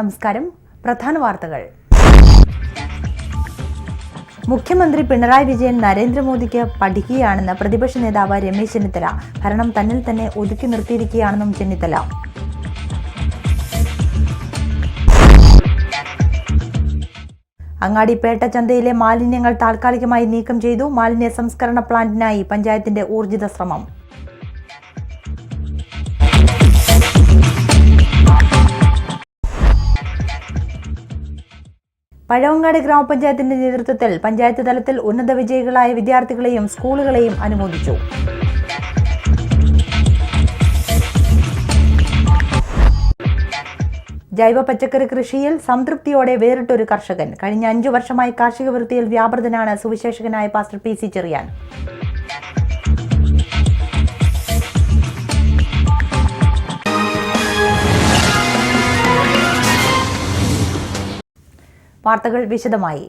നമസ്കാരം. പ്രധാന വാർത്തകൾ. മുഖ്യമന്ത്രി പിണറായി വിജയൻ നരേന്ദ്രമോദിക്ക് പഠിക്കുകയാണെന്ന് പ്രതിപക്ഷ നേതാവ് രമേശ് ചെന്നിത്തല. ഭരണം തന്നിൽ തന്നെ ഒതുക്കി നിർത്തിയിരിക്കുകയാണെന്നും ചെന്നിത്തല. അങ്ങാടി പേട്ട ചന്തയിലെ മാലിന്യങ്ങൾ താൽക്കാലികമായി നീക്കം ചെയ്തു. മാലിന്യ സംസ്കരണ പ്ലാന്റിനായി പഞ്ചായത്തിന്റെ ഊർജിത ശ്രമം. പഴവങ്ങാട് ഗ്രാമപഞ്ചായത്തിന്റെ നേതൃത്വത്തിൽ പഞ്ചായത്ത് തലത്തിൽ ഉന്നത വിജയികളായ വിദ്യാർത്ഥികളെയും സ്കൂളുകളെയും അനുമോദിച്ചു. ജൈവ പച്ചക്കറി കൃഷിയിൽ സംതൃപ്തിയോടെ വേറിട്ടൊരു കർഷകൻ. കഴിഞ്ഞ 5 വർഷമായി കാർഷിക വൃത്തിയിൽ വ്യാപൃതനാണ് സുവിശേഷകനായ പാസ്റ്റർ PC ചെറിയാൻ. വാർത്തകൾ വിശദമായി.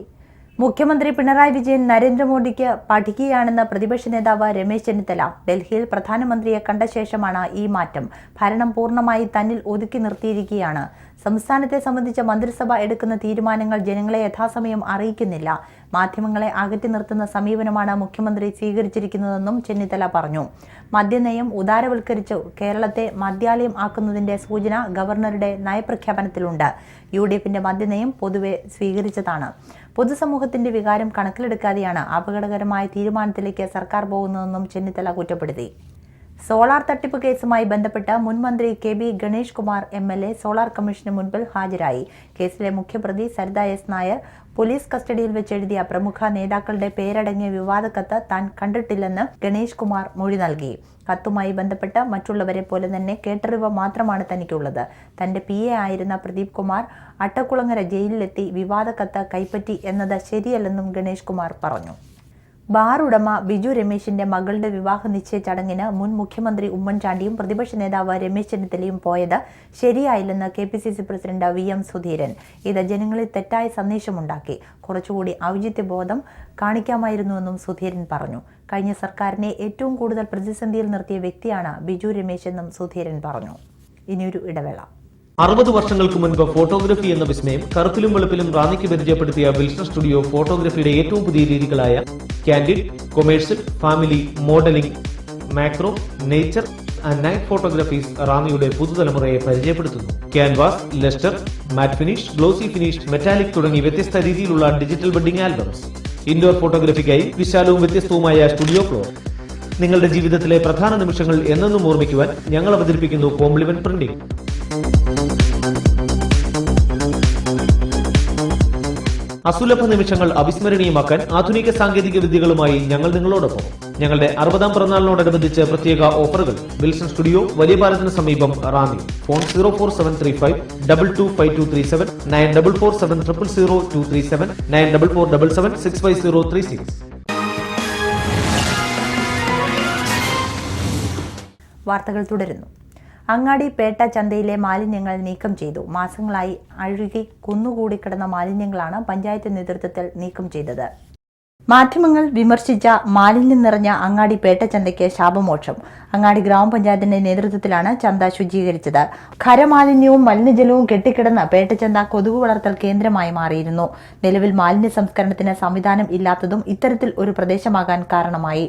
മുഖ്യമന്ത്രി പിണറായി വിജയൻ നരേന്ദ്രമോദിക്ക് പഠിക്കുകയാണെന്ന് പ്രതിപക്ഷ നേതാവ് രമേശ് ചെന്നിത്തല. ഡൽഹിയിൽ പ്രധാനമന്ത്രിയെ കണ്ട ശേഷമാണ് ഈ മാറ്റം. ഭരണം പൂർണ്ണമായി തന്നിൽ ഒതുക്കി നിർത്തിയിരിക്കുകയാണ്. സംസ്ഥാനത്തെ സംബന്ധിച്ച മന്ത്രിസഭ എടുക്കുന്ന തീരുമാനങ്ങൾ ജനങ്ങളെ യഥാസമയം അറിയിക്കുന്നില്ല. മാധ്യമങ്ങളെ അകറ്റി നിർത്തുന്ന സമീപനമാണ് മുഖ്യമന്ത്രി സ്വീകരിച്ചിരിക്കുന്നതെന്നും ചെന്നിത്തല പറഞ്ഞു. മദ്യനയം ഉദാരവൽക്കരിച്ച് കേരളത്തെ മദ്യാലയം ആക്കുന്നതിന്റെ സൂചന ഗവർണറുടെ നയപ്രഖ്യാപനത്തിലുണ്ട്. UDFന്റെ മദ്യനയം പൊതുവെ സ്വീകരിച്ചതാണ്. പൊതുസമൂഹത്തിന്റെ വികാരം കണക്കിലെടുക്കാതെയാണ് അപകടകരമായ തീരുമാനത്തിലേക്ക് സർക്കാർ പോകുന്നതെന്നും ചെന്നിത്തല കുറ്റപ്പെടുത്തി. സോളാർ തട്ടിപ്പ് കേസുമായി ബന്ധപ്പെട്ട് മുൻ മന്ത്രി KB Ganesh Kumar MLA solar commission മുൻപിൽ ഹാജരായി. കേസിലെ മുഖ്യപ്രതി സരിത S. നായർ പോലീസ് കസ്റ്റഡിയിൽ വെച്ചെഴുതിയ പ്രമുഖ നേതാക്കളുടെ പേരടങ്ങിയ വിവാദ കത്ത് താൻ കണ്ടിട്ടില്ലെന്ന് ഗണേഷ് കുമാർ മൊഴി നൽകി. കത്തുമായി ബന്ധപ്പെട്ട് മറ്റുള്ളവരെ പോലെ തന്നെ കേട്ടറിവ് മാത്രമാണ് തനിക്കുള്ളത്. തന്റെ PA ആയിരുന്ന പ്രദീപ് കുമാർ അട്ടക്കുളങ്ങര ജയിലിലെത്തി വിവാദ കത്ത് കൈപ്പറ്റി എന്നത് ശരിയല്ലെന്നും ഗണേഷ് കുമാർ പറഞ്ഞു. ബാർ ഉടമ ബിജു രമേശിന്റെ മകളുടെ വിവാഹ നിശ്ചയ ചടങ്ങിന് മുൻ മുഖ്യമന്ത്രി ഉമ്മൻചാണ്ടിയും പ്രതിപക്ഷ നേതാവ് രമേശ് ചെന്നിത്തലയും പോയത് ശരിയായില്ലെന്ന് KPCC പ്രസിഡന്റ് VM സുധീരൻ. ഇത് ജനങ്ങളിൽ തെറ്റായ സന്ദേശമുണ്ടാക്കി. കുറച്ചുകൂടി ഔചിത്യബോധം കാണിക്കാമായിരുന്നുവെന്നും സുധീരൻ പറഞ്ഞു. കഴിഞ്ഞ സർക്കാരിനെ ഏറ്റവും കൂടുതൽ പ്രതിസന്ധിയിൽ നിർത്തിയ വ്യക്തിയാണ് ബിജു രമേശ് എന്നും സുധീരൻ പറഞ്ഞു. ഇനിയൊരു ഇടവേള. 60 വർഷങ്ങൾക്ക് മുൻപ് ഫോട്ടോഗ്രഫി എന്ന വിസ്മയം കറുപ്പിലും വെളുപ്പിലും റാന്നിക്ക് പരിചയപ്പെടുത്തിയ വിൽസൺ സ്റ്റുഡിയോ ഫോട്ടോഗ്രഫിയുടെ ഏറ്റവും പുതിയ രീതികളായ candid, commercial, family, modelling, macro, nature and night photographies റാന്നിയുടെ പുതുതലമുറയെ പരിചയപ്പെടുത്തുന്നു. Canvas, lustre, matte finish, glossy finish, metallic തുടങ്ങി വ്യത്യസ്ത രീതിയിലുള്ള ഡിജിറ്റൽ വെഡിംഗ് ആൽബംസ്. ഇൻഡോർ ഫോട്ടോഗ്രഫിക്കായി വിശാലവും വ്യത്യസ്തവുമായ സ്റ്റുഡിയോ ഫ്ലോർ. നിങ്ങളുടെ ജീവിതത്തിലെ പ്രധാന നിമിഷങ്ങൾ എന്നെന്നും ഓർമ്മിക്കുവാൻ ഞങ്ങൾ അവതരിപ്പിക്കുന്നു കോംപ്ലിമെന്റ് പ്രിന്റിംഗ്. അസുലഭ നിമിഷങ്ങൾ അവിസ്മരണീയമാക്കാൻ ആധുനിക സാങ്കേതിക വിദ്യകളുമായി ഞങ്ങൾ നിങ്ങളോടൊപ്പം. ഞങ്ങളുടെ 60ാം പിറന്നാളിനോടനുബന്ധിച്ച് പ്രത്യേക ഓഫറുകൾ. വിൽസൺ സ്റ്റുഡിയോ, വലിയ പാലത്തിന് സമീപം, റാന്നി. ഫോൺ 04735 225237 9447000237 9447 65036. വാർത്തകൾ തുടരുന്നു. അങ്ങാടി പേട്ട ചന്തയിലെ മാലിന്യങ്ങൾ നീക്കം ചെയ്തു. മാസങ്ങളായി അഴുകി കുന്നുകൂടി കിടന്ന മാലിന്യങ്ങളാണ് പഞ്ചായത്ത് നേതൃത്വത്തിൽ നീക്കം ചെയ്തത്. മാധ്യമങ്ങൾ വിമർശിച്ച മാലിന്യം നിറഞ്ഞ അങ്ങാടി പേട്ട ചന്തയ്ക്ക് ശാപമോക്ഷം. അങ്ങാടി ഗ്രാമപഞ്ചായത്തിന്റെ നേതൃത്വത്തിലാണ് ചന്ത ശുചീകരിച്ചത്. ഖരമാലിന്യവും മലിനജലവും കെട്ടിക്കിടന്ന പേട്ടച്ചന്ത കൊതുകു വളർത്തൽ കേന്ദ്രമായി മാറിയിരുന്നു. നിലവിൽ മാലിന്യ സംസ്കരണത്തിന് സംവിധാനം ഇല്ലാത്തതും ഇത്തരത്തിൽ ഒരു പ്രദേശമാകാൻ കാരണമായി.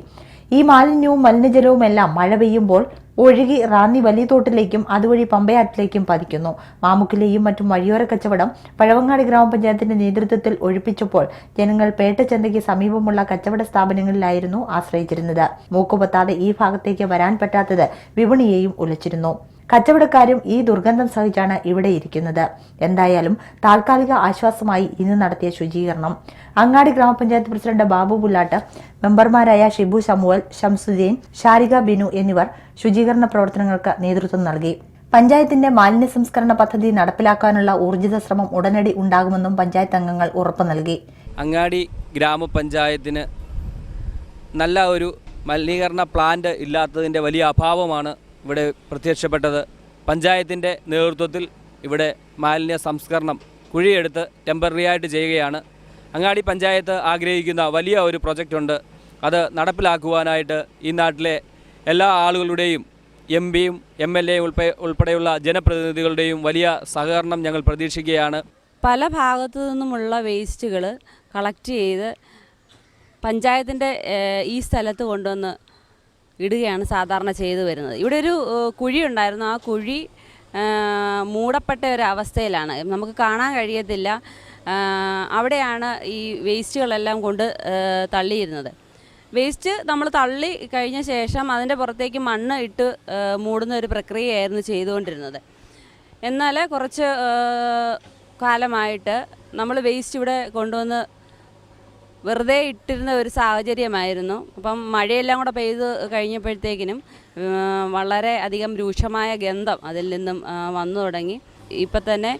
ഈ മാലിന്യവും മലിനജലവുമെല്ലാം മഴ പെയ്യുമ്പോൾ ഒഴുകി റാന്നി വലിയ തോട്ടിലേക്കും അതുവഴി പമ്പയാറ്റിലേക്കും പതിക്കുന്നു. മാമുക്കിലെയും മറ്റും വഴിയോര കച്ചവടം പഴവങ്ങാടി ഗ്രാമപഞ്ചായത്തിന്റെ നേതൃത്വത്തിൽ ഒഴിപ്പിച്ചപ്പോൾ ജനങ്ങൾ പേട്ടച്ചന്തയ്ക്ക് സമീപമുള്ള കച്ചവട സ്ഥാപനങ്ങളിലായിരുന്നു ആശ്രയിച്ചിരുന്നത്. മൂക്കുപൊത്താതെ ഈ ഭാഗത്തേക്ക് വരാൻ പറ്റാത്തത് വിപണിയെയും ഉലച്ചിരുന്നു. കച്ചവടക്കാരും ഈ ദുർഗന്ധം സഹിച്ചാണ് ഇവിടെ ഇരിക്കുന്നത്. എന്തായാലും താൽക്കാലിക ആശ്വാസമായി ഇന്ന് നടത്തിയ ശുചീകരണം. അങ്ങാടി ഗ്രാമപഞ്ചായത്ത് പ്രസിഡന്റ് ബാബു പുല്ലാട്ട്, മെമ്പർമാരായ ഷിബു ശമുവൽ, ഷംസുദ്ദീൻ, ഷാരിക ബിനു എന്നിവർ ശുചീകരണ പ്രവർത്തനങ്ങൾക്ക് നേതൃത്വം നൽകി. പഞ്ചായത്തിന്റെ മാലിന്യ സംസ്കരണ പദ്ധതി നടപ്പിലാക്കാനുള്ള ഊർജിത ശ്രമം ഉടനടി ഉണ്ടാകുമെന്നും പഞ്ചായത്ത് അംഗങ്ങൾ ഉറപ്പു നൽകി. അങ്ങാടി ഗ്രാമപഞ്ചായത്തിന് നല്ല ഒരു മലിനീകരണ പ്ലാന്റ് ഇല്ലാത്തതിൻ്റെ വലിയ അഭാവമാണ് ഇവിടെ പ്രത്യക്ഷപ്പെട്ടത്. പഞ്ചായത്തിൻ്റെ നേതൃത്വത്തിൽ ഇവിടെ മാലിന്യ സംസ്കരണം കുഴിയെടുത്ത് ടെമ്പററി ആയിട്ട് ചെയ്യുകയാണ്. അങ്ങാടി പഞ്ചായത്ത് ആഗ്രഹിക്കുന്ന വലിയ ഒരു പ്രൊജക്റ്റ് ഉണ്ട്. അത് നടപ്പിലാക്കുവാനായിട്ട് ഈ നാട്ടിലെ എല്ലാ ആളുകളുടെയും എംപിയും MLA ഉൾപ്പെടെയുള്ള ജനപ്രതിനിധികളുടെയും വലിയ സഹകരണം ഞങ്ങൾ പ്രതീക്ഷിക്കുകയാണ്. പല ഭാഗത്തു നിന്നുമുള്ള വേസ്റ്റുകൾ കളക്ട് ചെയ്ത് പഞ്ചായത്തിൻ്റെ ഈ സ്ഥലത്ത് കൊണ്ടുവന്ന് ഇടുകയാണ് സാധാരണ ചെയ്തു വരുന്നത്. ഇവിടെ ഒരു കുഴി ഉണ്ടായിരുന്നു. ആ കുഴി മൂടപ്പെട്ട ഒരു അവസ്ഥയിലാണ്, നമുക്ക് കാണാൻ കഴിയത്തില്ല. അവിടെയാണ് ഈ വേസ്റ്റുകളെല്ലാം കൊണ്ട് തള്ളിയിരുന്നത്. വേസ്റ്റ് നമ്മൾ തള്ളി കഴിഞ്ഞ ശേഷം അതിൻ്റെ പുറത്തേക്ക് മണ്ണ് ഇട്ട് മൂടുന്ന ഒരു പ്രക്രിയയായിരുന്നു ചെയ്തുകൊണ്ടിരുന്നത്. എന്നാൽ കുറച്ച് കാലമായിട്ട് നമ്മൾ വേസ്റ്റ് ഇവിടെ കൊണ്ടുവന്ന് വെറുതെ ഇട്ടിരുന്ന ഒരു സാഹചര്യമായിരുന്നു. അപ്പം മഴയെല്ലാം കൂടെ പെയ്ത് കഴിഞ്ഞപ്പോഴത്തേക്കിനും വളരെ അധികം രൂക്ഷമായ ഗന്ധം അതിൽ നിന്നും വന്നു തുടങ്ങി. ഇപ്പം തന്നെ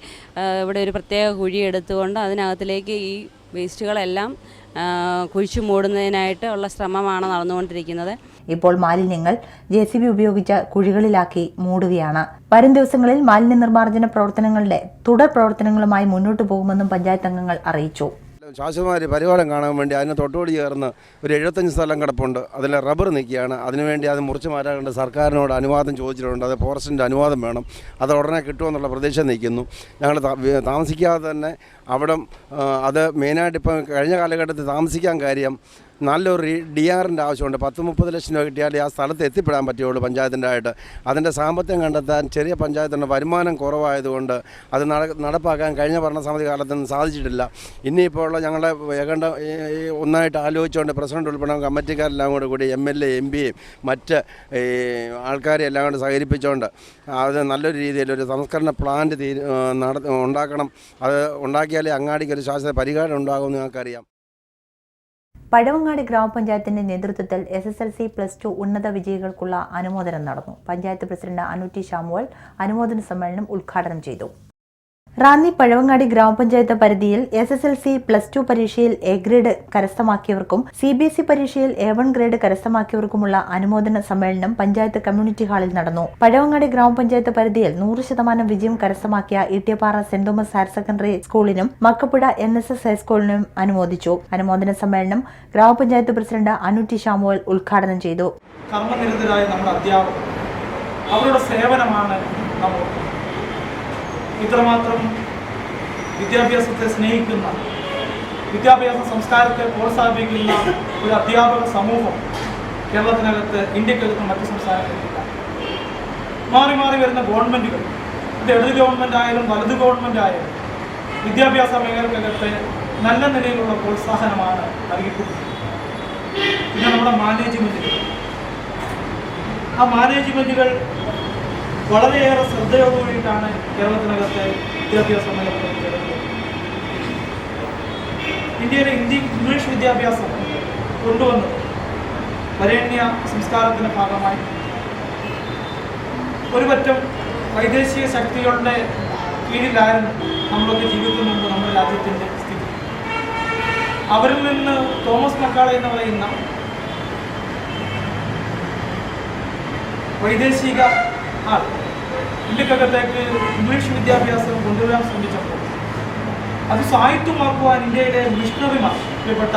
ഇവിടെ ഒരു പ്രത്യേക കുഴി എടുത്തുകൊണ്ട് അതിനകത്തിലേക്ക് ഈ വേസ്റ്റുകളെല്ലാം കുഴിച്ചു മൂടുന്നതിനായിട്ട് ഉള്ള ശ്രമമാണ് നടന്നുകൊണ്ടിരിക്കുന്നത്. ഇപ്പോൾ മാലിന്യങ്ങൾ JCB ഉപയോഗിച്ച് കുഴികളിലാക്കി മൂടുകയാണ്. വരും ദിവസങ്ങളിൽ മാലിന്യ നിർമ്മാർജ്ജന പ്രവർത്തനങ്ങളുടെ തുടർ പ്രവർത്തനങ്ങളുമായി മുന്നോട്ടു പോകുമെന്നും പഞ്ചായത്ത് അംഗങ്ങൾ അറിയിച്ചു. ശാശ്വതമായ പരിപാലനം കാണാൻ വേണ്ടി അതിന് തൊട്ടുകൂടി ചേർന്ന് ഒരു 75 സ്ഥലം കിടപ്പുണ്ട്. അതിൽ റബ്ബർ നിൽക്കുകയാണ്. അതിനുവേണ്ടി അത് മുറിച്ച് മാറ്റാൻ സർക്കാരിനോട് അനുവാദം ചോദിച്ചിട്ടുണ്ട്. അത് ഫോറസ്റ്റിൻ്റെ അനുവാദം വേണം. അത് ഉടനെ കിട്ടുമെന്നുള്ള പ്രതീക്ഷ നിൽക്കുന്നു. ഞങ്ങൾ താമസിക്കാതെ തന്നെ അവിടെ അത് മെയിനായിട്ട് ഇപ്പം കഴിഞ്ഞ കാലഘട്ടത്തിൽ താമസിക്കാൻ കാര്യം നല്ലൊരു DRൻ്റെ ആവശ്യമുണ്ട്. 10-30 ലക്ഷം രൂപ കിട്ടിയാലേ ആ സ്ഥലത്ത് എത്തിപ്പെടാൻ പറ്റുകയുള്ളൂ പഞ്ചായത്തിൻ്റെ ആയിട്ട്. അതിൻ്റെ സാമ്പത്തികം കണ്ടെത്താൻ ചെറിയ പഞ്ചായത്തിൻ്റെ വരുമാനം കുറവായതുകൊണ്ട് അത് നടപ്പാക്കാൻ കഴിഞ്ഞ ഭരണസമിതി കാലത്തൊന്നും സാധിച്ചിട്ടില്ല. ഇനിയിപ്പോൾ ഉള്ള ഞങ്ങളുടെ ഏകണ്ട ഒന്നായിട്ട് ആലോചിച്ചുകൊണ്ട് പ്രസിഡന്റ് ഉൾപ്പെടെ കമ്മിറ്റിക്കാരെല്ലാം കൂടി MLA MP മറ്റ് ആൾക്കാരെ എല്ലാം കൂടി സഹകരിപ്പിച്ചുകൊണ്ട് അത് നല്ലൊരു രീതിയിൽ ഒരു സംസ്കരണ പ്ലാന്റ് ഉണ്ടാക്കണം. അത് ഉണ്ടാക്കിയാലേ അങ്ങാടിക്ക് ഒരു ശാശ്വത പരിഹാരം ഉണ്ടാകുമെന്ന് ഞങ്ങൾക്കറിയാം. പഴവങ്ങാടി ഗ്രാമപഞ്ചായത്തിന്റെ നേതൃത്വത്തിൽ SSLC+2 ഉന്നത വിജയികൾക്കുള്ള അനുമോദനം നടന്നു. പഞ്ചായത്ത് പ്രസിഡന്റ് അനൂറ്റി ഷാമുവൽ അനുമോദന സമ്മേളനം ഉദ്ഘാടനം ചെയ്തു. റാന്നി പഴവങ്ങാടി ഗ്രാമപഞ്ചായത്ത് പരിധിയിൽ SSLC+2 പരീക്ഷയിൽ A ഗ്രേഡ് കരസ്ഥമാക്കിയവർക്കും CBSE പരീക്ഷയിൽ A1 ഗ്രേഡ് കരസ്ഥമാക്കിയവർക്കുമുള്ള അനുമോദന സമ്മേളനം പഞ്ചായത്ത് കമ്മ്യൂണിറ്റി ഹാളിൽ നടന്നു. പഴവങ്ങാടി ഗ്രാമപഞ്ചായത്ത് പരിധിയിൽ 100% വിജയം കരസ്ഥമാക്കിയ Eettiyappara saint Thomas higher secondary സ്കൂളിനും മക്കപ്പുഴ NSS ഹൈസ്കൂളിനും അനുമോദിച്ചു. അനുമോദന സമ്മേളനം ഗ്രാമപഞ്ചായത്ത് പ്രസിഡന്റ് അനൂറ്റി ഷാമുവൽ ഉദ്ഘാടനം ചെയ്തു. കർമ്മനിരതരായ നമ്മുടെ അധ്യാപകർ, അവരുടെ സേവനമാണ് നമ്മൾ ഇത്രമാത്രം വിദ്യാഭ്യാസത്തെ സ്നേഹിക്കുന്ന, വിദ്യാഭ്യാസ സംസ്കാരത്തെ പ്രോത്സാഹിപ്പിക്കുന്ന ഒരു അധ്യാപക സമൂഹം കേരളത്തിനകത്ത്, ഇന്ത്യക്കകത്ത് മറ്റ് സംസ്ഥാനങ്ങളിലില്ല. മാറി മാറി വരുന്ന ഗവൺമെൻറ്റുകൾ, ഇത് ഇടത് ഗവൺമെൻറ് ആയാലും വലത് ഗവൺമെൻറ് ആയാലും വിദ്യാഭ്യാസ മേഖലക്കകത്ത് നല്ല നിലയിലുള്ള പ്രോത്സാഹനമാണ് നൽകിക്കൊടുക്കുന്നത്. പിന്നെ നമ്മുടെ മാനേജ്മെൻറ്റുകൾ, ആ മാനേജ്മെൻറ്റുകൾ വളരെയേറെ ശ്രദ്ധയോടുകൂടിയിട്ടാണ് കേരളത്തിനകത്തെ വിദ്യാഭ്യാസ മേഖല. ഇന്ത്യയിലെ ഇംഗ്ലീഷ് വിദ്യാഭ്യാസം കൊണ്ടുവന്നത് വരേണ്യ സംസ്കാരത്തിൻ്റെ ഭാഗമായി ഒരുപറ്റം വൈദേശിക ശക്തികളുടെ കീഴിലായിരുന്നു നമ്മളൊക്കെ ജീവിക്കുന്നുണ്ട് നമ്മുടെ രാജ്യത്തിൻ്റെ സ്ഥിതി. അവരിൽ നിന്ന് തോമസ് മക്കാളെ എന്ന് പറയുന്ന വൈദേശിക ആൾ ഇന്ത്യക്കകത്തേക്ക് ഇംഗ്ലീഷ് വിദ്യാഭ്യാസം കൊണ്ടുവരാൻ ശ്രമിച്ചപ്പോൾ അത് സാഹിത്യമാക്കുവാൻ ഇന്ത്യയിലെ മിഷണറിമാർ, പ്രിയപ്പെട്ട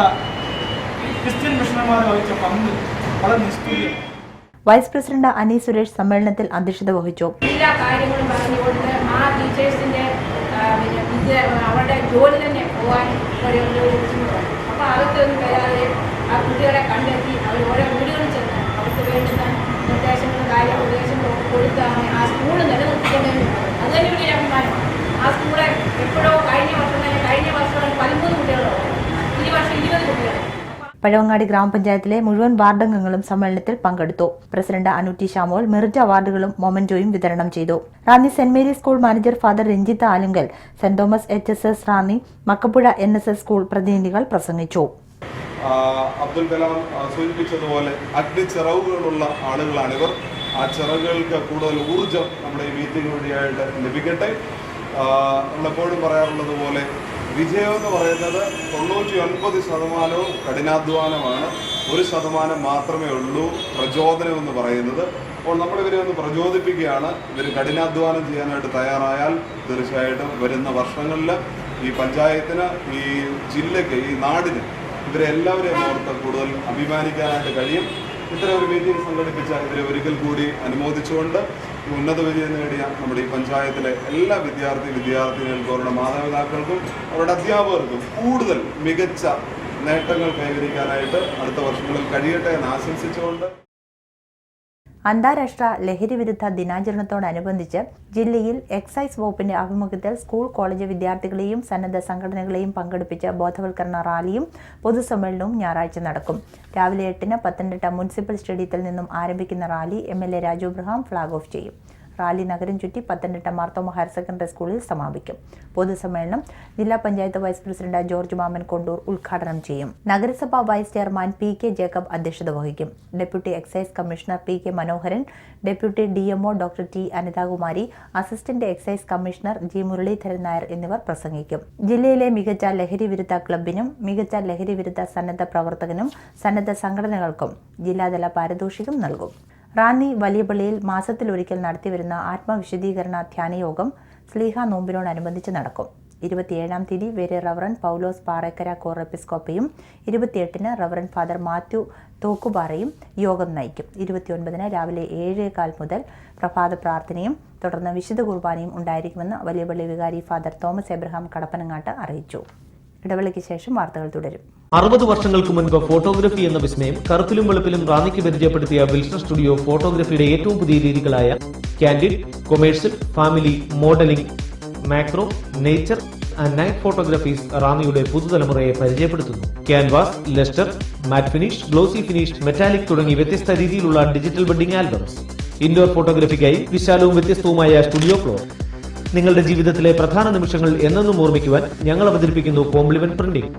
ക്രിസ്ത്യൻ മിഷണറിമാർ വഹിച്ച പങ്ക് വളരെ നിസ്തുല്യമാണ്. വൈസ് പ്രസിഡന്റ് അനി സുരേഷ് സമ്മേളനത്തിൽ അധ്യക്ഷത വഹിച്ചു. എല്ലാ കാര്യങ്ങളും പറഞ്ഞുകൊണ്ട് ആ ടീച്ചേഴ്സിന്റെ അവരുടെ ജോലി തന്നെ പോകാൻ ഒരു ബുദ്ധിമുട്ടുണ്ട്. അപ്പോൾ അതൊക്കെ ഒന്നും വരാതെ ആ കുട്ടികളെ കണ്ടെത്തി അവർ ഓരോ വീടുകളിൽ ചെന്ന് അവർക്ക് വേണ്ടുന്ന നിർദ്ദേശങ്ങളും ഉപദേശങ്ങളും കൊടുത്താണ് ആ സ്കൂൾ നിലനിർത്തിക്കൊണ്ടേ. അത് തന്നെ ഒരു അഭിമാനമാണ്. ആ സ്കൂളെ എപ്പോഴോ കഴിഞ്ഞ വർഷം 13 കുട്ടികളോ, ഈ വർഷം 20 കുട്ടികൾ. പഴവങ്ങാടി ഗ്രാമപഞ്ചായത്തിലെ മുഴുവൻ വാർഡംഗങ്ങളും സമ്മേളനത്തിൽ പങ്കെടുത്തു. പ്രസിഡന്റ് അനൂറ്റി ഷാമോൾ മെറിറ്റ് അവാർഡുകളും മൊമെന്റോയും വിതരണം ചെയ്തു. Ranni saint Mary's school manager father Ranjith Alunkal, saint Thomas HSS Ranni, Makkappuzha NSS school പ്രതിനിധികൾ പ്രസംഗിച്ചു. അബ്ദുൽ കലാം സൂചിപ്പിച്ചതുപോലെ അഗ്നിച്ചിറവുകളുള്ള ആളുകളാണിവർ. ആ ചിറകുകൾക്ക് കൂടുതൽ ഊർജം നമ്മുടെ ഈ മീറ്റിംഗ് വഴിയായിട്ട് ലഭിക്കട്ടെ. നമ്മളെപ്പോഴും പറയാറുള്ളത് പോലെ വിജയം എന്ന് പറയുന്നത് 99% കഠിനാധ്വാനമാണ്. 1% മാത്രമേ ഉള്ളൂ പ്രചോദനം എന്ന് പറയുന്നത്. അപ്പോൾ നമ്മളിവരെ ഒന്ന് പ്രചോദിപ്പിക്കുകയാണ്. ഇവർ കഠിനാധ്വാനം ചെയ്യാനായിട്ട് തയ്യാറായാൽ തീർച്ചയായിട്ടും വരുന്ന വർഷങ്ങളിൽ ഈ പഞ്ചായത്തിന്, ഈ ജില്ലയ്ക്ക്, ഈ നാടിന് ഇവരെല്ലാവരെയും ഓർത്ത് കൂടുതൽ അഭിമാനിക്കാനായിട്ട് കഴിയും. ഇത്തരം ഒരു മീറ്റിംഗ് സംഘടിപ്പിച്ച ഇവരെ ഒരിക്കൽ കൂടി അനുമോദിച്ചുകൊണ്ട് ഉന്നത വിജയം നേടിയ നമ്മുടെ ഈ പഞ്ചായത്തിലെ എല്ലാ വിദ്യാർത്ഥിനികൾക്കും അവരുടെ മാതാപിതാക്കൾക്കും അവരുടെ അധ്യാപകർക്കും കൂടുതൽ മികച്ച നേട്ടങ്ങൾ കൈവരിക്കാനായിട്ട് അടുത്ത വർഷങ്ങളിൽ കഴിയട്ടെ എന്ന് ആശംസിച്ചുകൊണ്ട് അന്താരാഷ്ട്ര ലഹരിവിരുദ്ധ ദിനാചരണത്തോടനുബന്ധിച്ച് ജില്ലയിൽ എക്സൈസ് വകുപ്പിന്റെ ആഭിമുഖ്യത്തിൽ സ്കൂൾ കോളേജ് വിദ്യാർത്ഥികളെയും സന്നദ്ധ സംഘടനകളെയും പങ്കെടുപ്പിച്ച ബോധവൽക്കരണ റാലിയും പൊതുസമ്മേളനവും ഞായറാഴ്ച നടക്കും. രാവിലെ 8-ന് പത്തനംതിട്ട മുനിസിപ്പൽ സ്റ്റേഡിയത്തിൽ നിന്നും ആരംഭിക്കുന്ന rally MLA Raju Abraham flag off ചെയ്യും. റാലി നഗരം ചുറ്റി പത്തനംതിട്ട മാർത്തോമ ഹയർ സെക്കൻഡറി സ്കൂളിൽ സമാപിക്കും. പൊതുസമ്മേളനം ജില്ലാ panchayat vice president George Mammen Kondoor ഉദ്ഘാടനം ചെയ്യും. നഗരസഭാ വൈസ് ചെയർമാൻ PK ജേക്കബ് അധ്യക്ഷത വഹിക്കും. Deputy excise commissioner PK Manoharan, deputy DMO doctor T Anithakumari, assistant excise commissioner G Muraleedharan Nair എന്നിവർ പ്രസംഗിക്കും. ജില്ലയിലെ മികച്ച ലഹരി വിരുദ്ധ ക്ലബിനും മികച്ച ലഹരി വിരുദ്ധ സന്നദ്ധ പ്രവർത്തകനും സന്നദ്ധ സംഘടനകൾക്കും ജില്ലാതല പാരിതോഷികം നൽകും. റാന്നി വലിയ പള്ളിയിൽ മാസത്തിലൊരിക്കൽ നടത്തിവരുന്ന ആത്മവിശുദ്ധീകരണ ധ്യാനയോഗം സ്ലീഹ നോമ്പിനോടനുബന്ധിച്ച് നടക്കും. 27-ാം തീയതി വേറെ റവറൻ പൗലോസ് പാറേക്കര കോർ എപ്പിസ്കോപ്പയും 28-ന് റവറൻ ഫാദർ മാത്യു തോക്കുപാറയും യോഗം നയിക്കും. 29-ന് രാവിലെ 7:15 മുതൽ പ്രഭാത പ്രാർത്ഥനയും തുടർന്ന് വിശുദ്ധ കുർബാനയും ഉണ്ടായിരിക്കുമെന്ന് വലിയ പള്ളി വികാരി ഫാദർ തോമസ് എബ്രഹാം കടപ്പനങ്ങാട്ട് അറിയിച്ചു. ഇടവേളയ്ക്ക് ശേഷം വാർത്തകൾ തുടരും. 60 വർഷങ്ങൾക്ക് മുൻപ് ഫോട്ടോഗ്രഫി എന്ന വിസ്മയം കറുത്തിലും വെളുപ്പിലും റാന്നിക്ക് പരിചയപ്പെടുത്തിയ വിൽസൺ സ്റ്റുഡിയോ ഫോട്ടോഗ്രഫിയുടെ ഏറ്റവും പുതിയ രീതികളായ candid, commercial, family, modelling, macro, nature and night photographies റാന്നിയുടെ പുതുതലമുറയെ പരിചയപ്പെടുത്തുന്നു. Canvas, lustre, matte finish, glossy finish, metallic തുടങ്ങി വ്യത്യസ്ത രീതിയിലുള്ള ഡിജിറ്റൽ വെഡിംഗ് ആൽബംസ്. ഇൻഡോർ ഫോട്ടോഗ്രഫിക്കായി വിശാലവും വ്യത്യസ്തവുമായ സ്റ്റുഡിയോ ഫ്ലോർ. നിങ്ങളുടെ ജീവിതത്തിലെ പ്രധാന നിമിഷങ്ങൾ എന്നെന്നും ഓർമ്മിക്കുവാൻ ഞങ്ങൾ അവതരിപ്പിക്കുന്നു കോംപ്ലിമെന്റ് പ്രിന്റിംഗ്.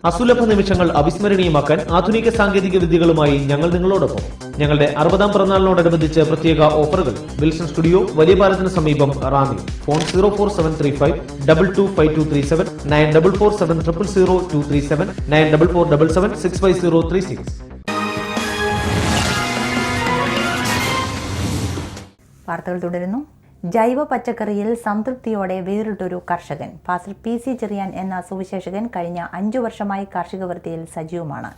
അസുലഭ നിമിഷങ്ങൾ അവിസ്മരണീയമാക്കാൻ ആധുനിക സാങ്കേതിക വിദ്യകളുമായി ഞങ്ങൾ നിങ്ങളോടൊപ്പം. ഞങ്ങളുടെ 60-ാം പിറന്നാളിനോടനുബന്ധിച്ച് പ്രത്യേക ഓഫറുകൾ. വിൽസൺ സ്റ്റുഡിയോ വലിയ പാലത്തിന് സമീപം റാന്നി. ഫോൺ 04735 225237 9447000237 944777 65036. വാർത്തകൾ തുടരുന്നു. ജൈവ പച്ചക്കറിയിൽ സംതൃപ്തിയോടെ വേറിട്ടൊരു കർഷകൻ. പാസ്റ്റർ PC ചെറിയാൻ എന്ന സുവിശേഷകൻ കഴിഞ്ഞ 5 വർഷമായി കാർഷിക വൃത്തിയിൽ സജീവമാണ്.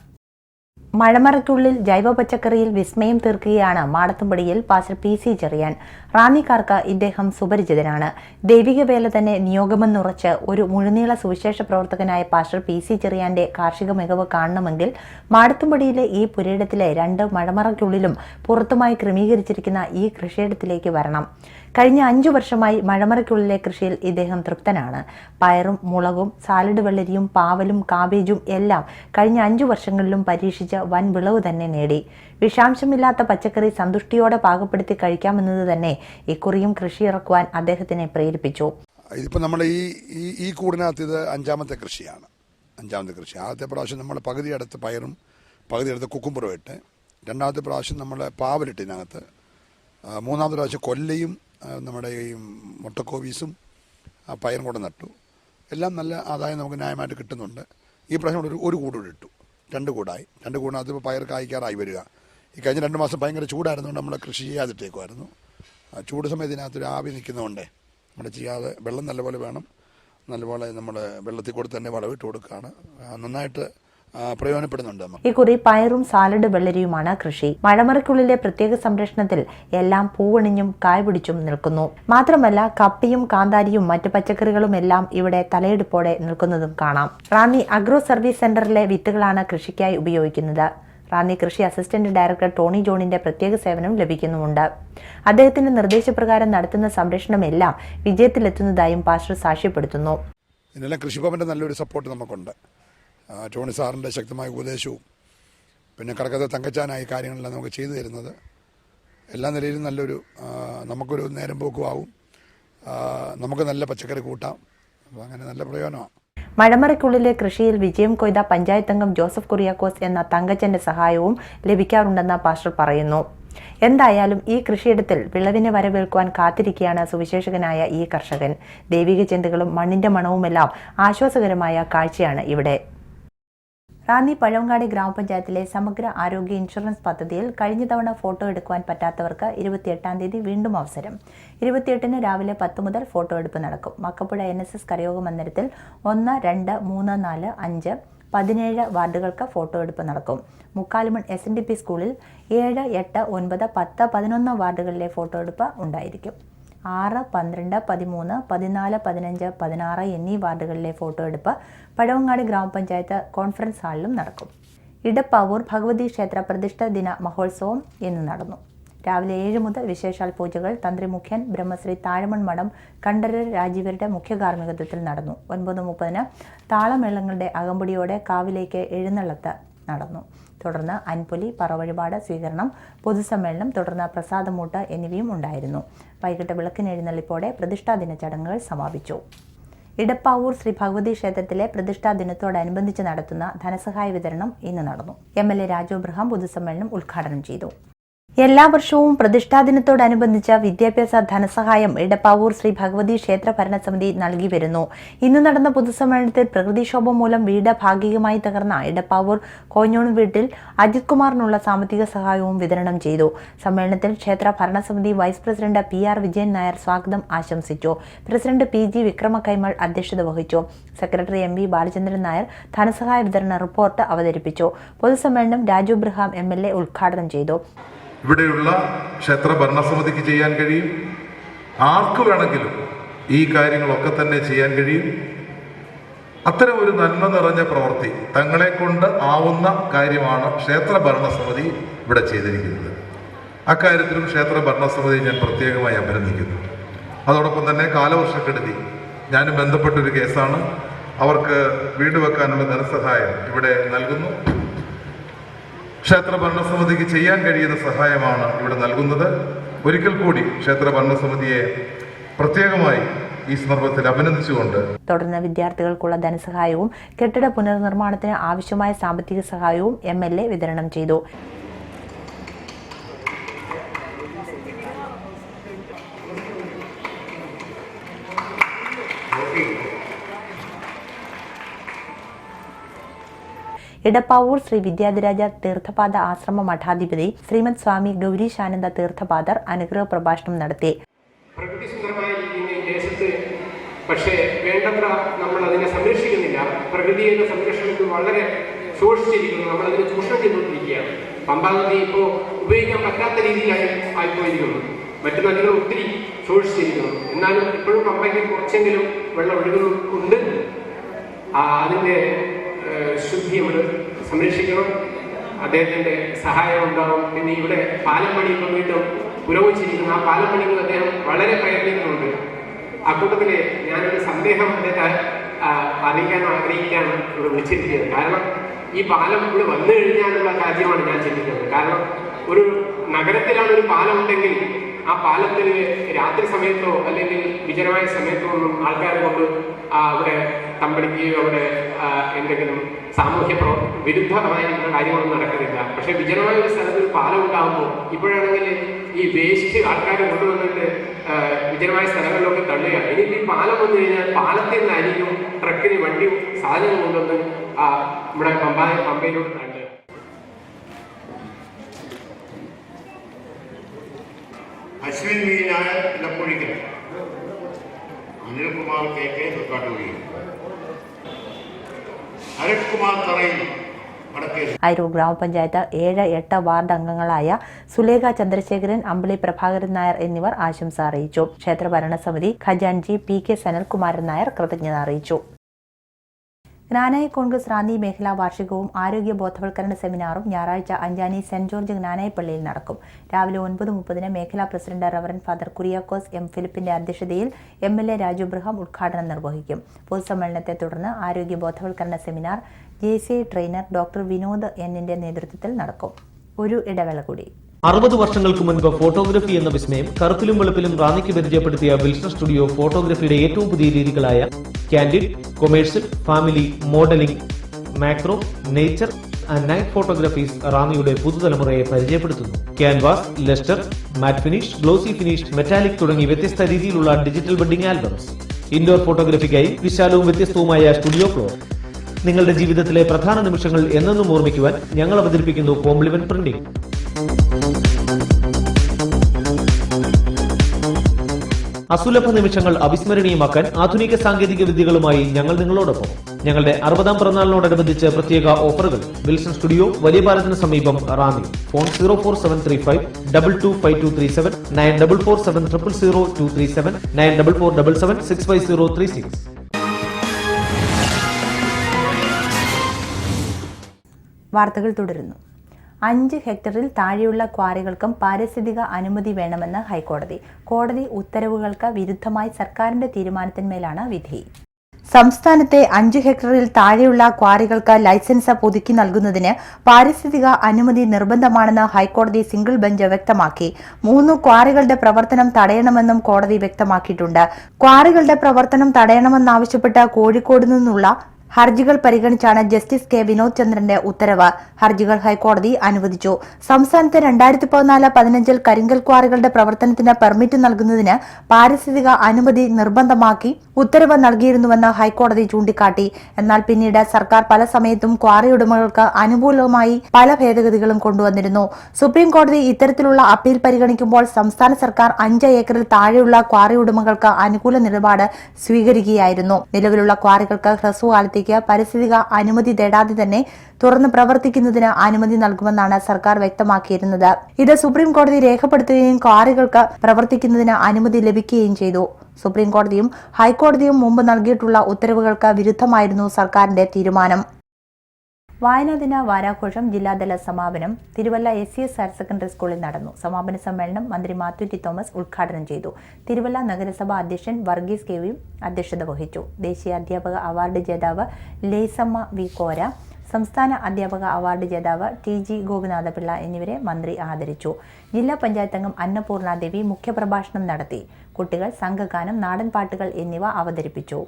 മഴമറയ്ക്കുള്ളിൽ ജൈവ പച്ചക്കറിയിൽ വിസ്മയം തീർക്കുകയാണ് മാടത്തുംപടിയിൽ പാസ്റ്റർ PC ചെറിയാൻ. റാന്നിക്കാർക്ക് ഇദ്ദേഹം സുപരിചിതനാണ്. ദൈവിക വേല തന്നെ നിയോഗമെന്നുറച്ച് ഒരു മുഴുനീള സുവിശേഷ പ്രവർത്തകനായ പാസ്റ്റർ PC ചെറിയാന്റെ കാർഷിക മികവ് കാണണമെങ്കിൽ മാടത്തുംപടിയിലെ ഈ പുരയിടത്തിലെ 2 മഴമറയ്ക്കുള്ളിലും പുറത്തുമായി ക്രമീകരിച്ചിരിക്കുന്ന ഈ കൃഷിയിടത്തിലേക്ക് വരണം. കഴിഞ്ഞ 5 വർഷമായി മഴമറയ്ക്കുള്ളിലെ കൃഷിയിൽ ഇദ്ദേഹം തൃപ്തനാണ്. പയറും മുളകും സാലഡ് വെള്ളരിയും പാവലും കാബേജും എല്ലാം കഴിഞ്ഞ 5 വർഷങ്ങളിലും പരീക്ഷിച്ച് വൻ വിളവ് തന്നെ നേടി. വിഷാംശമില്ലാത്ത പച്ചക്കറി സന്തുഷ്ടിയോടെ പാകപ്പെടുത്തി കഴിക്കാമെന്നത് തന്നെ ഇക്കുറിയും കൃഷി ഇറക്കുവാൻ അദ്ദേഹത്തിനെ പ്രേരിപ്പിച്ചു. ഇതിപ്പോൾ നമ്മൾ ഈ കൂടിനകത്ത് ഇത് 5ാമത്തെ കൃഷിയാണ്. 5ാമത്തെ കൃഷി. ആദ്യത്തെ പ്രാവശ്യം നമ്മൾ പകുതി അടുത്ത് പയറും പകുതി അടുത്ത് കുക്കുംബറും ഇട്ട്, 2ാമത്തെ പ്രാവശ്യം നമ്മൾ പാവലിട്ടിനകത്ത്, 3ാമത്തെ പ്രാവശ്യം കൊല്ലയും നമ്മുടെ ഈ മുട്ടക്കോവീസും പയറും കൂടെ നട്ടു. എല്ലാം നല്ല ആദായം നമുക്ക് ന്യായമായിട്ട് കിട്ടുന്നുണ്ട്. ഈ പ്രാവശ്യം ഒരു കൂടെ ഇട്ടു, 2 കൂടായി. 2 കൂടിനകത്ത് ഇപ്പോൾ പയർ കായ്ക്കാറായി വരിക. ഈ കഴിഞ്ഞ 2 മാസം ഭയങ്കര ചൂടായിരുന്നുകൊണ്ട് നമ്മൾ കൃഷി ചെയ്യാതിട്ടേക്കുമായിരുന്നു. ചൂട് സമയത്തിനകത്തൊരു ആവി നിൽക്കുന്നതുകൊണ്ടേ നമ്മൾ ചെയ്യാതെ വെള്ളം നല്ലപോലെ വേണം. നല്ലപോലെ നമ്മൾ വെള്ളത്തിൽ കൂടെ തന്നെ വളമിട്ട് കൊടുക്കുകയാണ്. നന്നായിട്ട് പ്രയോജനപ്പെടുന്നുണ്ട്. ഇക്കുറി പയറും സാലഡ് വെള്ളരിയുമാണ് കൃഷി. മഴമറയ്ക്കുള്ളിലെ പ്രത്യേക സംരക്ഷണത്തിൽ എല്ലാം പൂവണിഞ്ഞും കായ്പിടിച്ചും നിൽക്കുന്നു. മാത്രമല്ല കപ്പിയും കാന്താരിയും മറ്റ് പച്ചക്കറികളും എല്ലാം ഇവിടെ തലയെടുപ്പോടെ നിൽക്കുന്നതും കാണാം. റാന്നി അഗ്രോ സർവീസ് സെന്ററിലെ വിത്തുകളാണ് കൃഷിക്കായി ഉപയോഗിക്കുന്നത്. റാന്നി കൃഷി അസിസ്റ്റന്റ് ഡയറക്ടർ ടോണി ജോണിന്റെ പ്രത്യേക സേവനം ലഭിക്കുന്നുമുണ്ട്. അദ്ദേഹത്തിന്റെ നിർദ്ദേശപ്രകാരം നടത്തുന്ന സംരക്ഷണമെല്ലാം വിജയത്തിലെത്തുന്നതായും പാസ്റ്റർ സാക്ഷ്യപ്പെടുത്തുന്നു. ഇതിനെല്ലാം കൃഷിഭവന്റെ നല്ലൊരു സപ്പോർട്ട് നമുക്കുണ്ട്. ടോണി സാറിൻ്റെ ശക്തമായ ഉപദേശവും പിന്നെ കടക്കത്തെ തങ്കച്ചാനായി കാര്യങ്ങളെല്ലാം നമുക്ക് ചെയ്തു തരുന്നത് എല്ലാ നിലയിലും നല്ലൊരു നമുക്കൊരു നേരം പോക്കും ആവും. നമുക്ക് നല്ല പച്ചക്കറി കൂട്ടാം. അപ്പോൾ അങ്ങനെ നല്ല പ്രയോജനമാണ്. മഴമറയ്ക്കുള്ളിലെ കൃഷിയിൽ വിജയം കൊയ്ത പഞ്ചായത്ത് അംഗം ജോസഫ് കുറിയാക്കോസ് എന്ന തങ്കച്ചന്റെ സഹായവും ലഭിക്കാറുണ്ടെന്ന് പാസ്റ്റർ പറയുന്നു. എന്തായാലും ഈ കൃഷിയിടത്തിൽ വിളവിനെ വരവേൽക്കുവാൻ കാത്തിരിക്കുകയാണ് സുവിശേഷകനായ ഈ കർഷകൻ. ദൈവിക ചിന്തകളും മണ്ണിന്റെ മണവുമെല്ലാം ആശ്വാസകരമായ കാഴ്ചയാണ് ഇവിടെ. റാന്നി പഴവങ്ങാടി ഗ്രാമപഞ്ചായത്തിലെ സമഗ്ര ആരോഗ്യ ഇൻഷുറൻസ് പദ്ധതിയിൽ കഴിഞ്ഞ തവണ ഫോട്ടോ എടുക്കുവാൻ പറ്റാത്തവർക്ക് 28-ാം തീയതി വീണ്ടും അവസരം. 28-ന് രാവിലെ 10 മുതൽ ഫോട്ടോ എടുപ്പ് നടക്കും. മക്കപ്പുഴ NSS കരയോഗ മന്ദിരത്തിൽ 1, 2, 3, 4, 5, 17 വാർഡുകൾക്ക് ഫോട്ടോ എടുപ്പ് നടക്കും. മുക്കാലുമൺ SNDP സ്കൂളിൽ 7, 8, 9, 10, 11 വാർഡുകളിലെ ഫോട്ടോ എടുപ്പ് ഉണ്ടായിരിക്കും. 6, 12, 13, 14, 15, 16 എന്നീ വാർഡുകളിലെ ഫോട്ടോ എടുപ്പ് പഴവങ്ങാടി ഗ്രാമപഞ്ചായത്ത് കോൺഫറൻസ് ഹാളിലും നടക്കും. ഇടപ്പാവൂർ ഭഗവതി ക്ഷേത്ര പ്രതിഷ്ഠ ദിന മഹോത്സവം ഇന്ന് നടന്നു. രാവിലെ 7 മുതൽ വിശേഷാൽ പൂജകൾ തന്ത്രി മുഖ്യൻ ബ്രഹ്മശ്രീ താഴമൺ മഠം കണ്ഠരർ രാജീവരുടെ മുഖ്യ കാർമ്മികത്വത്തിൽ നടന്നു. 9:30 താളമേളങ്ങളുടെ അകമ്പടിയോടെ കാവിലേക്ക് എഴുന്നള്ളത്ത് നടന്നു. തുടർന്ന് അൻപൊലി, പറവഴിപാട് സ്വീകരണം, പൊതുസമ്മേളനം, തുടർന്ന് പ്രസാദമൂട്ട് എന്നിവയും ഉണ്ടായിരുന്നു. വൈകിട്ട് വിളക്കിനെഴുന്നള്ളിപ്പോടെ പ്രതിഷ്ഠാദിന ചടങ്ങുകൾ സമാപിച്ചു. ഇടപ്പാവൂർ ശ്രീ ഭഗവതി ക്ഷേത്രത്തിലെ പ്രതിഷ്ഠാ ദിനത്തോടനുബന്ധിച്ച് നടത്തുന്ന ധനസഹായ വിതരണം ഇന്ന് നടന്നു. MLA രാജു അബ്രഹാം പൊതുസമ്മേളനം ഉദ്ഘാടനം ചെയ്തു. എല്ലാ വർഷവും പ്രതിഷ്ഠാദിനത്തോടനുബന്ധിച്ച വിദ്യാഭ്യാസ ധനസഹായം ഇടപ്പാവൂർ ശ്രീ ഭഗവതി ക്ഷേത്ര ഭരണസമിതി നൽകി വരുന്നു. ഇന്ന് നടന്ന പൊതുസമ്മേളനത്തിൽ പ്രകൃതിക്ഷോഭം മൂലം വീട് ഭാഗികമായി തകർന്ന ഇടപ്പാവൂർ കോഞ്ഞോൺ വീട്ടിൽ അജിത് കുമാറിനുള്ള സാമ്പത്തിക സഹായവും വിതരണം ചെയ്തു. സമ്മേളനത്തിൽ ക്ഷേത്ര ഭരണസമിതി vice president PR Vijayan Nair സ്വാഗതം ആശംസിച്ചു. പ്രസിഡന്റ് PG വിക്രമ കൈമൾ അധ്യക്ഷത വഹിച്ചു. സെക്രട്ടറി MV ബാലചന്ദ്രൻ നായർ ധനസഹായ വിതരണ റിപ്പോർട്ട് അവതരിപ്പിച്ചു. പൊതുസമ്മേളനം രാജു അബ്രഹാം MLA ഉദ്ഘാടനം ചെയ്തു. ഇവിടെയുള്ള ക്ഷേത്ര ഭരണസമിതിക്ക് ചെയ്യാൻ കഴിയും, ആർക്ക് വേണമെങ്കിലും ഈ കാര്യങ്ങളൊക്കെ തന്നെ ചെയ്യാൻ കഴിയും. അത്തരം ഒരു നന്മ നിറഞ്ഞ പ്രവൃത്തി തങ്ങളെ കൊണ്ട് ആവുന്ന കാര്യമാണ് ക്ഷേത്ര ഭരണസമിതി ഇവിടെ ചെയ്തിരിക്കുന്നത്. അക്കാര്യത്തിലും ക്ഷേത്ര ഭരണസമിതി ഞാൻ പ്രത്യേകമായി അഭിനന്ദിക്കുന്നു. അതോടൊപ്പം തന്നെ കാലവർഷക്കെടുതി ഞാനും ബന്ധപ്പെട്ടൊരു കേസാണ്. അവർക്ക് വീട് വെക്കാനുള്ള ധനസഹായം ഇവിടെ നൽകുന്നു. ക്ഷേത്ര ഭരണസമിതിക്ക് ചെയ്യാൻ കഴിയുന്ന സഹായമാണ് ഇവിടെ നൽകുന്നത്. ഒരിക്കൽ കൂടി ക്ഷേത്ര ഭരണസമിതിയെ പ്രത്യേകമായി ഈ സന്ദർഭത്തിൽ അഭിനന്ദിച്ചുകൊണ്ട് തുടർന്ന് വിദ്യാർത്ഥികൾക്കുള്ള ധനസഹായവും കെട്ടിട പുനർനിർമ്മാണത്തിന് ആവശ്യമായ സാമ്പത്തിക സഹായവും MLA വിതരണം ചെയ്തു. ഇടപ്പാവൂർ ശ്രീ വിദ്യാധിരാജ തീർത്ഥപാദ ആശ്രമ മഠാധിപതി ശ്രീമദ് സ്വാമി ഗൗരീശാനന്ദ തീർത്ഥപാദർ അനുഗ്രഹ പ്രഭാഷണം നടത്തി. പ്രകൃതി സുന്ദരമായ ഈ ദേശത്ത് പക്ഷേ വേണ്ടത്ര നമ്മൾ അതിനെ സംരക്ഷിക്കുന്നില്ല. പ്രകൃതിയുടെ സംരക്ഷണത്തിൽ വളരെ സൂക്ഷിച്ചിരിക്കുന്നു. നമ്മളതിനെ ചൂഷണം ചെയ്തുകൊണ്ടിരിക്കുകയാണ്. പമ്പാ നദി ഇപ്പോൾ ഉപയോഗിക്കാൻ പറ്റാത്ത രീതിയിലായി ആയിപ്പോയിരിക്കുന്നു. മറ്റു നദികൾ ഒത്തിരി സൂക്ഷിച്ചിരിക്കുന്നു. എന്നാലും ഇപ്പോഴും പമ്പയ്ക്ക് കുറച്ചെങ്കിലും വെള്ളം ഒഴുകുന്നുണ്ട്. അതിൻ്റെ ശുദ്ധി നമ്മൾ സംരക്ഷിക്കണം. അദ്ദേഹത്തിൻ്റെ സഹായം ഉണ്ടാവും. പിന്നെ ഇവിടെ പാലം പണി ഇപ്പോൾ വീണ്ടും പുരോഗമിച്ചിരിക്കുന്നു. ആ പാലം പണികൾ അദ്ദേഹം വളരെ പ്രയത്നിക്കുന്നുണ്ട്. അക്കൂട്ടത്തിൽ ഞാനൊരു സന്ദേഹം അദ്ദേഹത്തെ അറിയിക്കാൻ ആഗ്രഹിക്കുകയാണ് ഇവിടെ വിളിച്ചിരിക്കുന്നത്. കാരണം ഈ പാലം ഇവിടെ വന്നു കഴിഞ്ഞാലുള്ള കാര്യമാണ് ഞാൻ ചിന്തിക്കുന്നത്. കാരണം ഒരു നഗരത്തിലാണ് ഒരു പാലം ഉണ്ടെങ്കിൽ ആ പാലത്തിൽ രാത്രി സമയത്തോ അല്ലെങ്കിൽ വിജനമായ സമയത്തോ ഒന്നും ആൾക്കാരെ കൊണ്ട് അവിടെ തമ്പടിക്കുകയോ അവിടെ എന്തെങ്കിലും സാമൂഹ്യ വിരുദ്ധമായിരിക്കുന്ന കാര്യങ്ങളൊന്നും നടക്കുന്നില്ല. പക്ഷെ വിജനമായ ഒരു സ്ഥലത്ത് ഒരു പാലം ഉണ്ടാകുമ്പോൾ ഇപ്പോഴാണെങ്കിൽ ഈ വേസ്റ്റ് ആൾക്കാർ കൊണ്ടുവന്നിട്ട് വിജനമായ സ്ഥലങ്ങളിലൊക്കെ തള്ളുകയാണ്. ഇനി ഈ പാലം വന്നു കഴിഞ്ഞാൽ പാലത്തിൽ നിന്നായിരിക്കും ട്രക്കിന് വണ്ടിയും സാധനങ്ങൾ കൊണ്ടുവന്ന് ഇവിടെ പമ്പയിലോട്ട് തള്ളുക. അശ്വിൻ V. നായർ ഇലപ്പൊഴിക്കൽ, അനിൽകുമാർ KK തൃക്കാട്ടുകുടി, അരുൺകുമാർ തറയിൽ വടക്കേരി. അരൂർ ഗ്രാമപഞ്ചായത്ത് 7, 8 വാർഡ് അംഗങ്ങളായ സുലേഖ ചന്ദ്രശേഖരൻ, അമ്പിളി പ്രഭാകരൻ നായർ എന്നിവർ ആശംസ അറിയിച്ചു. ക്ഷേത്ര ഭരണസമിതി ഖജാൻജി PK സനൽകുമാരൻ നായർ കൃതജ്ഞത അറിയിച്ചു. ജ്ഞാനായ കോൺഗ്രസ് റാന്നി മേഖലാ വാർഷികവും ആരോഗ്യ ബോധവൽക്കരണ സെമിനാറും ഞായറാഴ്ച അഞ്ചാനി സെന്റ് ജോർജ് ജ്ഞാനായ പള്ളിയിൽ നടക്കും. രാവിലെ 9:30 മേഖലാ president reverend father Kuriakose M. ഫിലിപ്പിന്റെ അധ്യക്ഷതയിൽ MLA രാജു അബ്രഹാം ഉദ്ഘാടനം നിർവഹിക്കും. പൊതുസമ്മേളനത്തെ തുടർന്ന് ആരോഗ്യ ബോധവൽക്കരണ seminar JCI trainer doctor Vinod N.ന്റെ നേതൃത്വത്തിൽ നടക്കും. ഒരു ഇടവേള കൂടി. 60 വർഷങ്ങൾക്ക് മുൻപ് ഫോട്ടോഗ്രഫി എന്ന വിസ്മയം കറുത്തിലും വെളുപ്പിലും റാന്നിക്ക് പരിചയപ്പെടുത്തിയ വിൽസൺ സ്റ്റുഡിയോ ഫോട്ടോഗ്രഫിയുടെ ഏറ്റവും പുതിയ രീതികളായ candid, commercial, family, modelling, macro, nature and night photographies റാന്നിയുടെ പുതുതലമുറയെ പരിചയപ്പെടുത്തുന്നു. Canvas, lustre, matte finish, glossy finish, metallic തുടങ്ങി വ്യത്യസ്ത രീതിയിലുള്ള ഡിജിറ്റൽ വെഡിംഗ് ആൽബംസ്. ഇൻഡോർ ഫോട്ടോഗ്രഫിക്കായി വിശാലവും വ്യത്യസ്തവുമായ സ്റ്റുഡിയോ ഫ്ലോർ. നിങ്ങളുടെ ജീവിതത്തിലെ പ്രധാന നിമിഷങ്ങൾ എന്നെന്നും ഓർമ്മിക്കുവാൻ ഞങ്ങൾ അവതരിപ്പിക്കുന്നു കോംപ്ലിമെന്റ് പ്രിന്റിംഗ്. അസുലഭ നിമിഷങ്ങൾ അവിസ്മരണീയമാക്കാൻ ആധുനിക സാങ്കേതിക വിദ്യകളുമായി ഞങ്ങൾ നിങ്ങളോടൊപ്പം. ഞങ്ങളുടെ 60ാം പിറന്നാളിനോടനുബന്ധിച്ച് പ്രത്യേക ഓഫറുകൾ. വിൽസൺ സ്റ്റുഡിയോ, വലിയ പാലത്തിന് സമീപം, റാന്നി. ഫോൺ 04735 225237 9447000237 9447765036. വാർത്തകൾ തുടരുന്നു. 5 ഹെക്ടറിൽ താഴെയുള്ള ക്വാറികൾക്കും പാരിസ്ഥിതിക അനുമതി വേണമെന്ന് ഹൈക്കോടതി. കോടതി ഉത്തരവുകൾക്ക് വിരുദ്ധമായി സർക്കാരിന്റെ തീരുമാനത്തിന്മേലാണ് വിധി. സംസ്ഥാനത്തെ 5 ഹെക്ടറിൽ താഴെയുള്ള ക്വാറികൾക്ക് ലൈസൻസ് പുതുക്കി നൽകുന്നതിന് പാരിസ്ഥിതിക അനുമതി നിർബന്ധമാണെന്ന് ഹൈക്കോടതി സിംഗിൾ ബെഞ്ച് വ്യക്തമാക്കി. 3 ക്വാറികളുടെ പ്രവർത്തനം തടയണമെന്നും കോടതി വ്യക്തമാക്കിയിട്ടുണ്ട്. ക്വാറികളുടെ പ്രവർത്തനം തടയണമെന്നാവശ്യപ്പെട്ട് കോഴിക്കോട് നിന്നുള്ള ഹർജികൾ പരിഗണിച്ചാണ് ജസ്റ്റിസ് കെ വിനോദ് ചന്ദ്രന്റെ ഉത്തരവ്. ഹർജികൾ ഹൈക്കോടതി അനുവദിച്ചു. സംസ്ഥാനത്ത് 2014-15 കരിങ്കൽ ക്വാറികളുടെ പ്രവർത്തനത്തിന് പെർമിറ്റ് നൽകുന്നതിന് പാരിസ്ഥിതിക അനുമതി നിർബന്ധമാക്കി ഉത്തരവ് നൽകിയിരുന്നുവെന്ന് ഹൈക്കോടതി ചൂണ്ടിക്കാട്ടി. എന്നാൽ പിന്നീട് സർക്കാർ പല സമയത്തും ക്വാറി ഉടമകൾക്ക് അനുകൂലമായി പല ഭേദഗതികളും കൊണ്ടുവന്നിരുന്നു. സുപ്രീം കോടതി ഇത്തരത്തിലുള്ള അപ്പീൽ പരിഗണിക്കുമ്പോൾ സംസ്ഥാന സർക്കാർ 5 ഏക്കറിൽ താഴെയുള്ള ക്വാറി ഉടമകൾക്ക് അനുകൂല നിലപാട് സ്വീകരിക്കുകയായിരുന്നു. നിലവിലുള്ള ക്വാറികൾക്ക് ഹ്രസ്വകാലത്തേക്ക് പാരിസ്ഥിതിക അനുമതി തേടാതെ തന്നെ തുറന്ന് പ്രവർത്തിക്കുന്നതിന് അനുമതി നൽകുമെന്നാണ് സർക്കാർ വ്യക്തമാക്കിയിരുന്നത്. ഇത് സുപ്രീം കോടതി രേഖപ്പെടുത്തുകയും ക്വാറികൾക്ക് പ്രവർത്തിക്കുന്നതിന് അനുമതി ലഭിക്കുകയും ചെയ്തു. സുപ്രീം കോടതിയും ഹൈക്കോടതിയും മുമ്പ് നൽകിയിട്ടുള്ള ഉത്തരവുകൾക്ക് വിരുദ്ധമായിരുന്നു സർക്കാരിന്റെ തീരുമാനം. വായനാദിന വാരാഘോഷം ജില്ലാതല സമാപനം തിരുവല്ല SCS ഹയർ സെക്കൻഡറി സ്കൂളിൽ നടന്നു. സമാപന സമ്മേളനം മന്ത്രി മാത്യു ടി തോമസ് ഉദ്ഘാടനം ചെയ്തു. തിരുവല്ല നഗരസഭാ അധ്യക്ഷൻ വർഗീസ് കെ വി അധ്യക്ഷത വഹിച്ചു. ദേശീയ അധ്യാപക അവാർഡ് ജേതാവ് ലേസമ്മ വി കോര, സംസ്ഥാന അധ്യാപക അവാർഡ് ജേതാവ് TG ഗോപിനാഥപിള്ള എന്നിവരെ മന്ത്രി ആദരിച്ചു. ജില്ലാ പഞ്ചായത്ത് അംഗം അന്നപൂർണ ദേവി മുഖ്യപ്രഭാഷണം നടത്തി. കുട്ടികൾ സംഘഗാനം, നാടൻ പാട്ടുകൾ എന്നിവ അവതരിപ്പിച്ചു.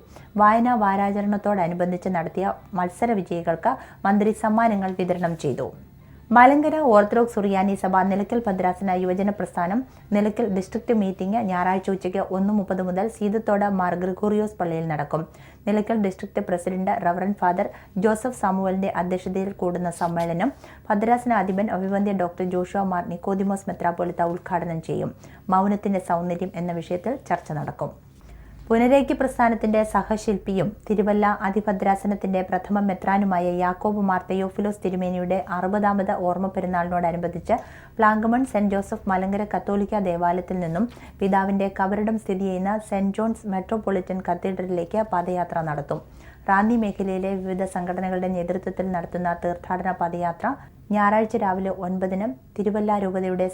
വായനാ വാരാചരണത്തോടനുബന്ധിച്ച് നടത്തിയ മത്സര വിജയികൾക്ക് മന്ത്രി സമ്മാനങ്ങൾ വിതരണം ചെയ്തു. മലങ്കര ഓർത്തഡോക്സ് സുറിയാനി സഭ നിലയ്ക്കൽ ഭദ്രാസന യുവജന പ്രസ്ഥാനം നിലയ്ക്കൽ ഡിസ്ട്രിക്ട് മീറ്റിംഗ് ഞായറാഴ്ച ഉച്ചയ്ക്ക് 1:30 മുതൽ സീതത്തോട് മാർ ഗ്രിഗോറിയോസ് പള്ളിയിൽ നടക്കും. Nilakkal district president reverend father Joseph സാമുവലിന്റെ അധ്യക്ഷതയിൽ കൂടുന്ന സമ്മേളനം ഭദ്രാസന അധിപൻ അഭിവന്ദ്യ ഡോക്ടർ ജോഷുവ മാർ നിക്കോദിമോസ് മെത്രാപ്പൊലീത്ത ഉദ്ഘാടനം ചെയ്യും. മൗനത്തിന്റെ സൗന്ദര്യം എന്ന വിഷയത്തിൽ ചർച്ച നടക്കും. പുനരേക്യ പ്രസ്ഥാനത്തിന്റെ സഹശില്പിയും തിരുവല്ല അതിഭദ്രാസനത്തിന്റെ പ്രഥമ മെത്രാനുമായ യാക്കോബ് മാർ തെയോഫിലോസ് തിരുമേനിയുടെ 60ാമത് ഓർമ്മ പെരുന്നാളിനോടനുബന്ധിച്ച് പ്ലാങ്കമൺ സെന്റ് ജോസഫ് മലങ്കര കത്തോലിക്ക ദേവാലയത്തിൽ നിന്നും പിതാവിന്റെ കബറിടം സ്ഥിതി ചെയ്യുന്ന സെന്റ് ജോൺസ് മെട്രോപൊളിറ്റൻ കത്തീഡ്രലിലേക്ക് പദയാത്ര നടത്തും. റാന്നി മേഖലയിലെ വിവിധ സംഘടനകളുടെ നേതൃത്വത്തിൽ നടത്തുന്ന തീർത്ഥാടന പദയാത്ര ഞായറാഴ്ച രാവിലെ 9-ന് തിരുവല്ല രൂപതയുടെ